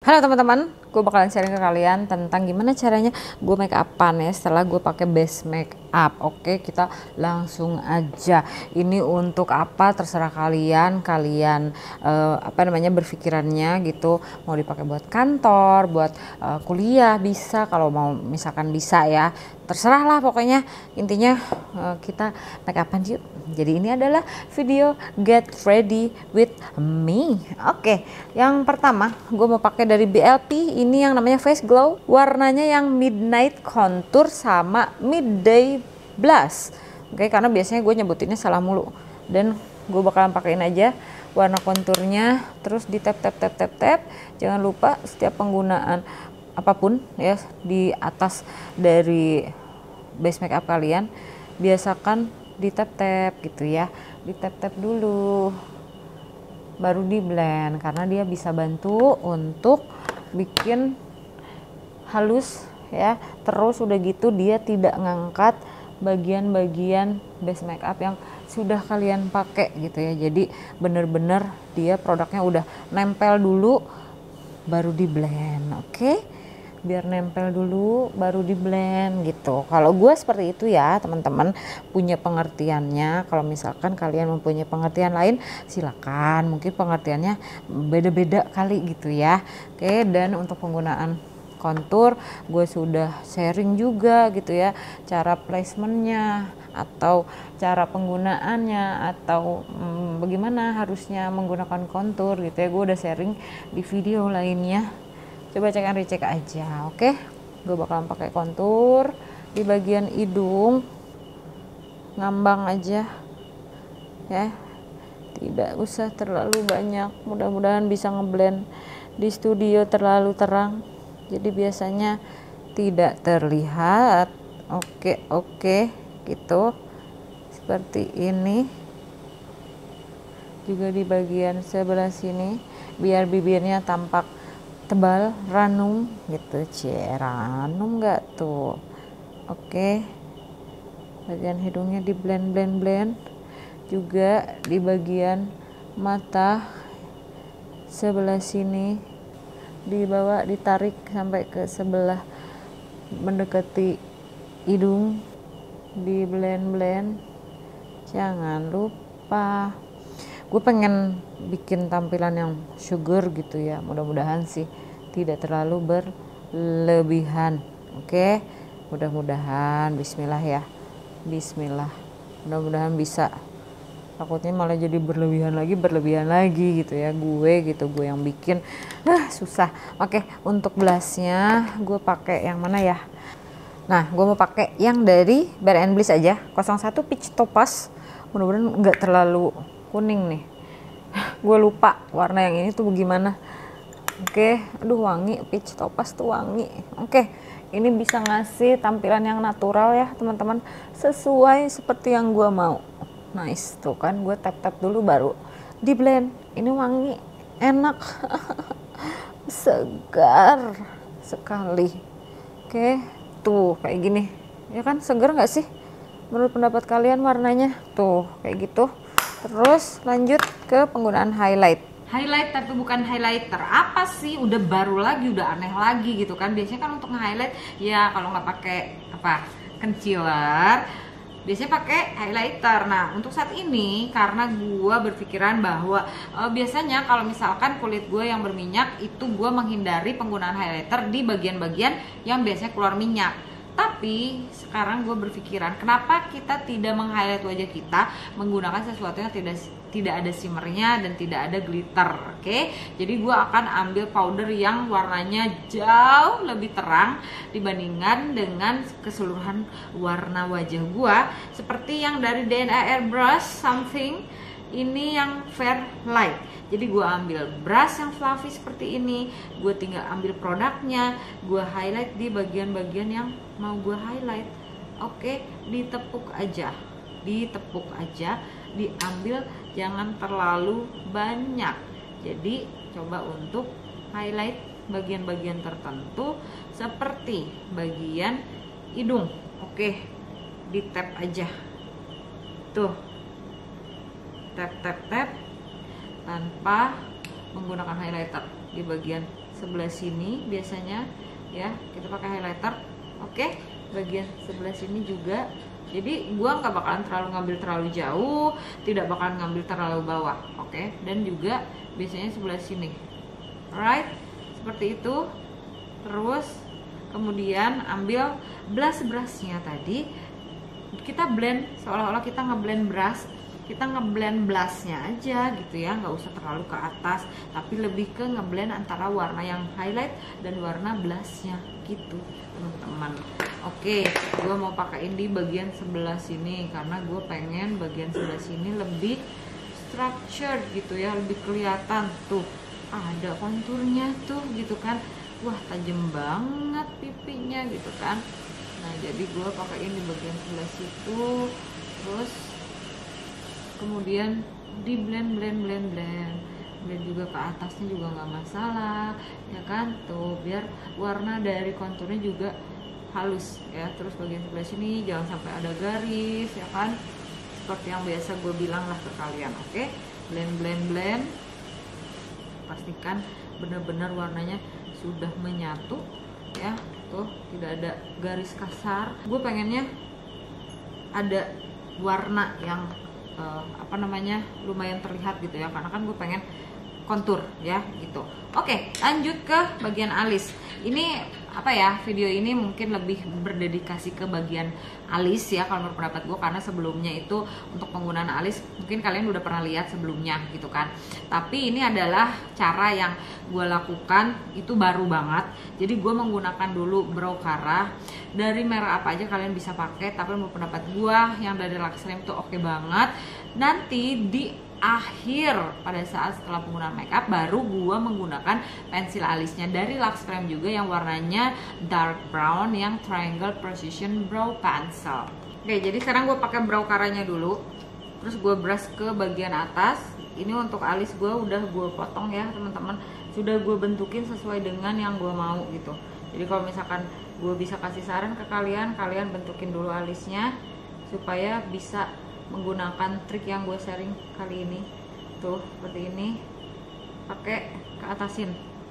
Halo teman-teman, gue bakalan sharing ke kalian tentang gimana caranya gue make upan ya setelah gue pakai base make up. Oke, kita langsung aja. Ini untuk apa terserah kalian berpikirannya gitu. Mau dipakai buat kantor, buat kuliah bisa, kalau mau misalkan bisa ya. Terserah lah pokoknya, intinya kita make upan yuk. Jadi ini adalah video get ready with me. Oke, yang pertama gue mau pakai dari BLP, ini yang namanya Face Glow, warnanya yang Midnight Contour sama Midday Blush. Oke, karena biasanya gue nyebutinnya salah mulu, dan gue bakalan pakein aja warna konturnya, terus di tap. Jangan lupa setiap penggunaan apapun ya di atas dari base makeup kalian, biasakan di tap gitu ya, di tap dulu baru di blend, karena dia bisa bantu untuk bikin halus ya. Terus udah gitu dia tidak ngangkat bagian-bagian base makeup yang sudah kalian pakai gitu ya. Jadi bener-bener dia produknya udah nempel dulu baru di blend. Oke, biar nempel dulu baru di blend gitu. Kalau gue seperti itu ya, teman-teman punya pengertiannya. Kalau misalkan kalian mempunyai pengertian lain, silakan, mungkin pengertiannya beda-beda kali gitu ya. Oke, dan untuk penggunaan kontur gue sudah sharing juga gitu ya, cara placementnya atau cara penggunaannya, atau bagaimana harusnya menggunakan kontur gitu ya. Gue udah sharing di video lainnya, coba cek and recheck aja. Oke, gue bakalan pakai kontur di bagian hidung, ngambang aja ya, tidak usah terlalu banyak. Mudah-mudahan bisa ngeblend. Di studio terlalu terang, jadi biasanya tidak terlihat. Oke gitu, seperti ini. Juga di bagian sebelah sini biar bibirnya tampak tebal, ranum gitu. Ranum nggak tuh? Oke, bagian hidungnya di blend. Juga di bagian mata sebelah sini dibawa, ditarik sampai ke sebelah mendekati hidung, di blend. Jangan lupa, gue pengen bikin tampilan yang sugar gitu ya, mudah-mudahan sih tidak terlalu berlebihan. Oke, mudah-mudahan, bismillah ya, bismillah, mudah-mudahan bisa. Takutnya malah jadi berlebihan lagi gitu ya, gue yang bikin susah. Oke, untuk blushnya gue pakai yang mana ya? Nah, gue mau pakai yang dari Bare & Bliss aja, 01 Peach Topaz. Mudah-mudahan nggak terlalu kuning nih. Gue lupa warna yang ini tuh gimana. Oke, aduh wangi, Peach Topaz tuh wangi. Oke, ini bisa ngasih tampilan yang natural ya teman-teman, sesuai seperti yang gue mau. Nice tuh kan, gue tap dulu baru di blend. Ini wangi, enak, segar sekali. Oke, tuh kayak gini ya kan, segar nggak sih menurut pendapat kalian warnanya? Tuh kayak gitu. Terus lanjut ke penggunaan highlight tapi bukan highlighter. Apa sih, udah baru lagi, udah aneh lagi gitu kan. Biasanya kan untuk nge-highlight ya, kalau nggak pakai concealer, biasanya pakai highlighter. Nah, untuk saat ini karena gue berpikiran bahwa biasanya kalau misalkan kulit gue yang berminyak, itu gue menghindari penggunaan highlighter di bagian-bagian yang biasanya keluar minyak. Tapi sekarang gue berpikiran, kenapa kita tidak meng-highlight wajah kita menggunakan sesuatu yang tidak ada shimmernya dan tidak ada glitter. Oke, jadi gue akan ambil powder yang warnanya jauh lebih terang dibandingkan dengan keseluruhan warna wajah gue, seperti yang dari DNA Airbrush something. Ini yang fair light. Jadi gue ambil brush yang fluffy seperti ini, gue tinggal ambil produknya, gue highlight di bagian-bagian yang mau gue highlight. Oke, ditepuk aja, diambil, jangan terlalu banyak. Jadi coba untuk highlight bagian-bagian tertentu seperti bagian hidung. Oke, di tap aja tuh, tap tanpa menggunakan highlighter di bagian sebelah sini biasanya ya, kita pakai highlighter. Oke, bagian sebelah sini juga. Jadi gua nggak bakalan ngambil terlalu jauh, tidak bakalan ngambil terlalu bawah. Oke, dan juga biasanya sebelah sini. Alright, seperti itu. Terus kemudian ambil brushnya tadi, kita blend seolah-olah kita ngeblend brush, kita ngeblend blushnya aja gitu ya, nggak usah terlalu ke atas, tapi lebih ke ngeblend antara warna yang highlight dan warna blushnya gitu teman-teman. Oke, gue mau pakaiin di bagian sebelah sini karena gue pengen bagian sebelah sini lebih structured gitu ya, lebih kelihatan tuh ada konturnya tuh gitu kan. Wah, tajam banget pipinya gitu kan. Nah, jadi gue pakaiin di bagian sebelah situ, terus kemudian di blend juga ke atasnya juga nggak masalah ya kan, tuh biar warna dari konturnya juga halus ya. Terus bagian sebelah sini jangan sampai ada garis ya kan, seperti yang biasa gue bilang lah ke kalian. Oke, blend, pastikan benar-benar warnanya sudah menyatu ya, tuh tidak ada garis kasar. Gue pengennya ada warna yang lumayan terlihat gitu ya, karena kan gue pengen kontur ya gitu. Oke, lanjut ke bagian alis. Ini video ini mungkin lebih berdedikasi ke bagian alis ya kalau menurut pendapat gue, karena sebelumnya itu untuk penggunaan alis mungkin kalian udah pernah lihat sebelumnya gitu kan, tapi ini adalah cara yang gue lakukan itu baru banget. Jadi gue menggunakan dulu brow cara dari merek apa aja kalian bisa pakai, tapi menurut pendapat gue yang dari Luxrem itu oke banget. Nanti di akhir pada saat setelah penggunaan makeup baru gua menggunakan pensil alisnya dari Luxrem juga yang warnanya dark brown, yang Triangle Precision Brow Pencil. Oke, jadi sekarang gue pakai brow caranya dulu, terus gue brush ke bagian atas. Ini untuk alis gue udah gue potong ya teman-teman, sudah gue bentukin sesuai dengan yang gue mau gitu. Jadi kalau misalkan gue bisa kasih saran ke kalian, kalian bentukin dulu alisnya supaya bisa menggunakan trik yang gue sharing kali ini. Tuh seperti ini, pakai ke atasin.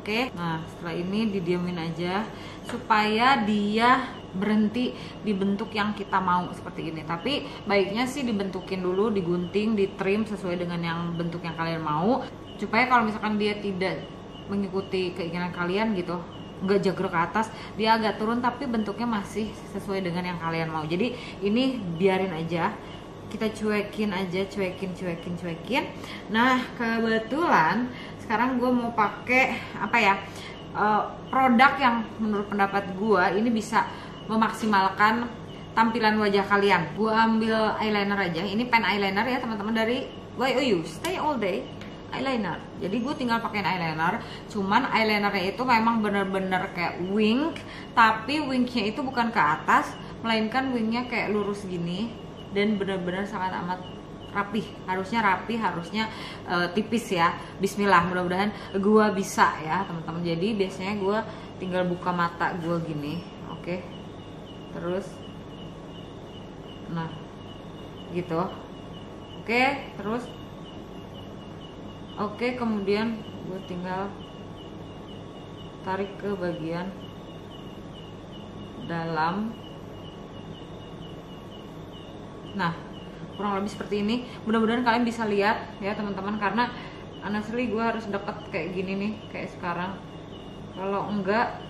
Oke, nah setelah ini didiamin aja supaya dia berhenti dibentuk yang kita mau seperti ini. Tapi baiknya sih dibentukin dulu, digunting, ditrim sesuai dengan yang bentuk yang kalian mau, supaya kalau misalkan dia tidak mengikuti keinginan kalian gitu, nggak jagro ke atas, dia agak turun tapi bentuknya masih sesuai dengan yang kalian mau. Jadi ini biarin aja, kita cuekin aja, cuekin. Nah kebetulan sekarang gue mau pakai produk yang menurut pendapat gue ini bisa memaksimalkan tampilan wajah kalian. Gue ambil eyeliner aja, ini pen eyeliner ya teman-teman dari YOU Stay All Day eyeliner. Jadi gue tinggal pakein eyeliner, cuman eyelinernya itu memang bener-bener kayak wing, tapi wingnya itu bukan ke atas, melainkan wingnya kayak lurus gini, dan benar-benar sangat amat rapih, harusnya tipis ya. Bismillah, mudah-mudahan gue bisa ya teman-teman. Jadi biasanya gue tinggal buka mata gue gini, oke, terus nah gitu, oke, terus oke, kemudian gue tinggal tarik ke bagian dalam. Nah, kurang lebih seperti ini. Mudah-mudahan kalian bisa lihat ya teman-teman, karena honestly gue harus deket kayak gini nih, kayak sekarang. Kalau enggak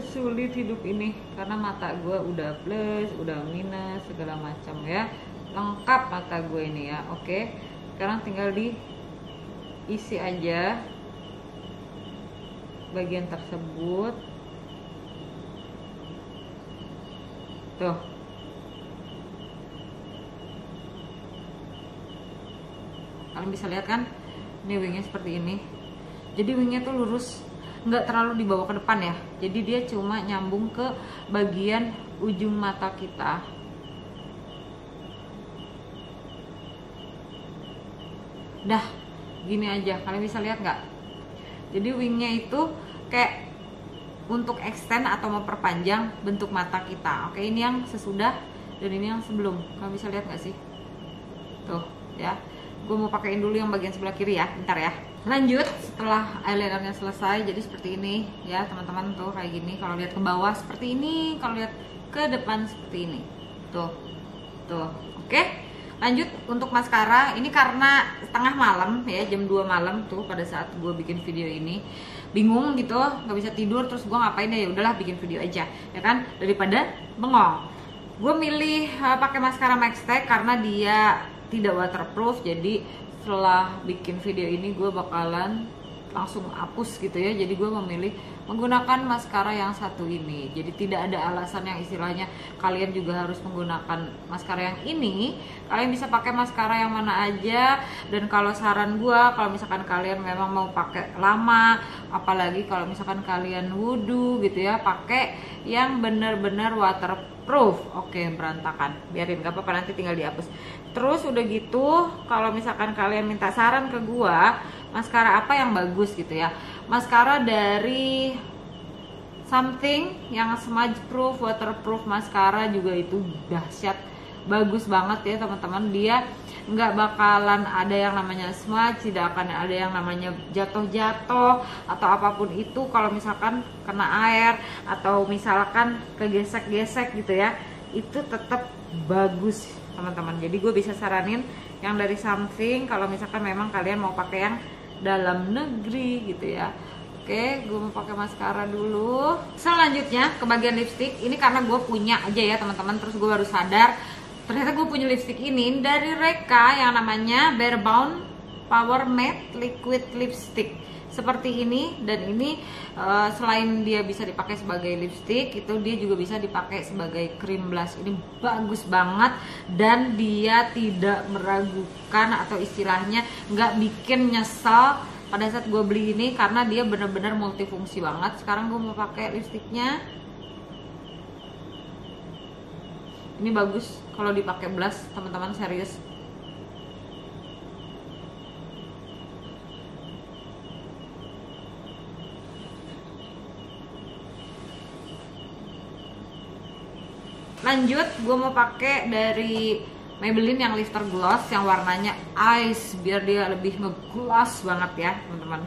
sulit hidup ini, karena mata gue udah plus, udah minus, segala macam ya. Lengkap mata gue ini ya. Oke, sekarang tinggal diisi aja bagian tersebut. Tuh, kalian bisa lihat kan, ini wingnya seperti ini. Jadi wingnya tuh lurus, nggak terlalu dibawa ke depan ya, jadi dia cuma nyambung ke bagian ujung mata kita. Dah gini aja, kalian bisa lihat nggak? Jadi wingnya itu kayak untuk extend atau memperpanjang bentuk mata kita. Oke, ini yang sesudah dan ini yang sebelum. Kalian bisa lihat nggak sih? Tuh ya, gue mau pakein dulu yang bagian sebelah kiri ya, bentar ya. Lanjut, setelah eyelinernya selesai, jadi seperti ini ya teman-teman, tuh kayak gini. Kalau lihat ke bawah seperti ini, kalau lihat ke depan seperti ini, tuh oke. Lanjut untuk maskara, ini karena tengah malam ya, jam 2 malam tuh pada saat gue bikin video ini, bingung gitu, nggak bisa tidur, terus gue ngapain ya udahlah bikin video aja ya kan, daripada bengong. Gue milih pakai maskara Maxtech karena dia tidak waterproof, jadi setelah bikin video ini gue bakalan langsung hapus gitu ya. Jadi gue memilih menggunakan maskara yang satu ini. Jadi tidak ada alasan yang istilahnya kalian juga harus menggunakan maskara yang ini. Kalian bisa pakai maskara yang mana aja. Dan kalau saran gue, kalau misalkan kalian memang mau pakai lama, apalagi kalau misalkan kalian wudhu gitu ya, pakai yang bener-bener waterproof. Oke, berantakan, biarin, gak apa-apa, nanti tinggal dihapus. Terus udah gitu, kalau misalkan kalian minta saran ke gua, maskara apa yang bagus gitu ya, maskara dari Something yang smudge proof, waterproof maskara juga itu dahsyat, bagus banget ya teman-teman. Dia nggak bakalan ada yang namanya smudge, tidak akan ada yang namanya jatuh-jatuh atau apapun itu kalau misalkan kena air atau misalkan kegesek-gesek gitu ya, itu tetap bagus teman-teman. Jadi gue bisa saranin yang dari Something kalau misalkan memang kalian mau pakai yang dalam negeri gitu ya. Oke, gue mau pakai maskara dulu. Selanjutnya ke bagian lipstick. Ini karena gue punya aja ya teman-teman, terus gue baru sadar ternyata gue punya lipstick ini dari Reka yang namanya Bare Bound Power Matte Liquid Lipstick. Seperti ini, dan ini selain dia bisa dipakai sebagai lipstick, itu dia juga bisa dipakai sebagai cream blush. Ini bagus banget dan dia tidak meragukan atau istilahnya nggak bikin nyesel pada saat gue beli ini, karena dia bener-bener multifungsi banget. Sekarang gue mau pakai lipstiknya. Ini bagus kalau dipakai blush teman-teman, serius. Lanjut, gue mau pakai dari Maybelline yang Lifter Gloss yang warnanya ice, biar dia lebih nge-gloss banget ya teman-teman.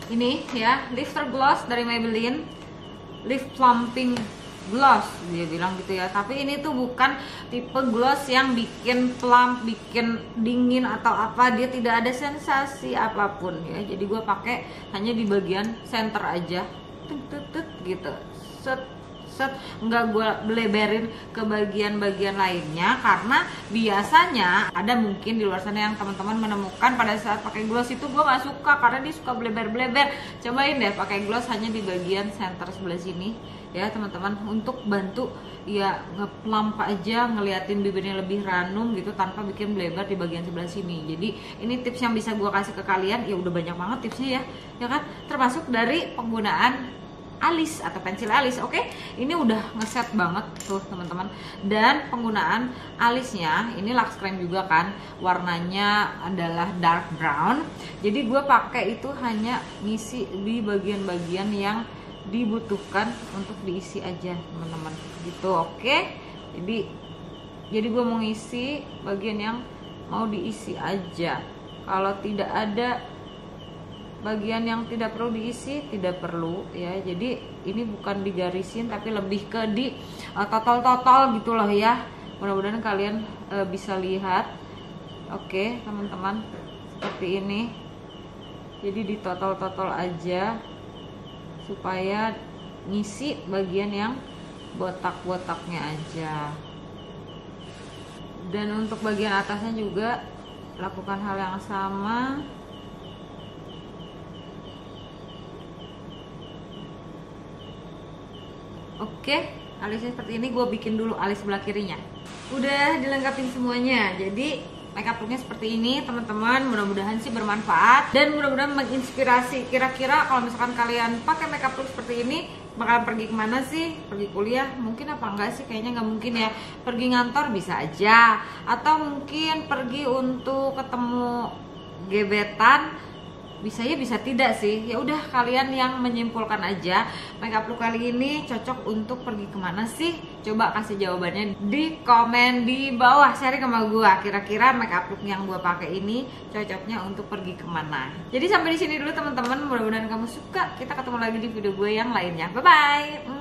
Ini ya, Lifter Gloss dari Maybelline, Lift Plumping Gloss dia bilang gitu ya. Tapi ini tuh bukan tipe gloss yang bikin plump, bikin dingin atau apa. Dia tidak ada sensasi apapun ya. Jadi gue pakai hanya di bagian center aja, tut gitu, set. Nggak gue beleberin ke bagian-bagian lainnya, karena biasanya ada mungkin di luar sana yang teman-teman menemukan pada saat pakai gloss itu gue nggak suka karena dia suka beleber-beleber. Cobain deh pakai gloss hanya di bagian center sebelah sini ya teman-teman, untuk bantu ya ngeplump aja, ngeliatin bibirnya lebih ranum gitu tanpa bikin beleber di bagian sebelah sini. Jadi ini tips yang bisa gue kasih ke kalian. Ya udah banyak banget tipsnya ya kan, termasuk dari penggunaan alis atau pensil alis. Oke, ini udah ngeset banget tuh teman-teman. Dan penggunaan alisnya ini Lux Cream juga kan, warnanya adalah dark brown. Jadi gue pakai itu hanya ngisi di bagian-bagian yang dibutuhkan untuk diisi aja teman-teman gitu. Oke, jadi gue mau ngisi bagian yang mau diisi aja. Kalau tidak ada bagian yang tidak perlu diisi, tidak perlu ya. Jadi ini bukan digarisin tapi lebih ke di total gitu loh ya. Mudah-mudahan kalian bisa lihat. Oke teman-teman, seperti ini. Jadi di total aja supaya ngisi bagian yang botak-botaknya aja. Dan untuk bagian atasnya juga lakukan hal yang sama. Oke, alisnya seperti ini. Gue bikin dulu alis sebelah kirinya. Udah dilengkapin semuanya. Jadi makeup looknya seperti ini teman-teman. Mudah-mudahan sih bermanfaat dan mudah-mudahan menginspirasi. Kira-kira kalau misalkan kalian pakai makeup look seperti ini, bakalan pergi kemana sih? Pergi kuliah? Mungkin apa enggak sih? Kayaknya nggak mungkin ya. Pergi ngantor bisa aja, atau mungkin pergi untuk ketemu gebetan bisa ya bisa tidak sih, ya udah kalian yang menyimpulkan aja makeup look kali ini cocok untuk pergi kemana sih. Coba kasih jawabannya di komen di bawah, share sama gua kira-kira makeup look yang gua pakai ini cocoknya untuk pergi kemana. Jadi sampai di sini dulu teman-teman, mudah-mudahan kamu suka. Kita ketemu lagi di video gue yang lainnya. Bye bye.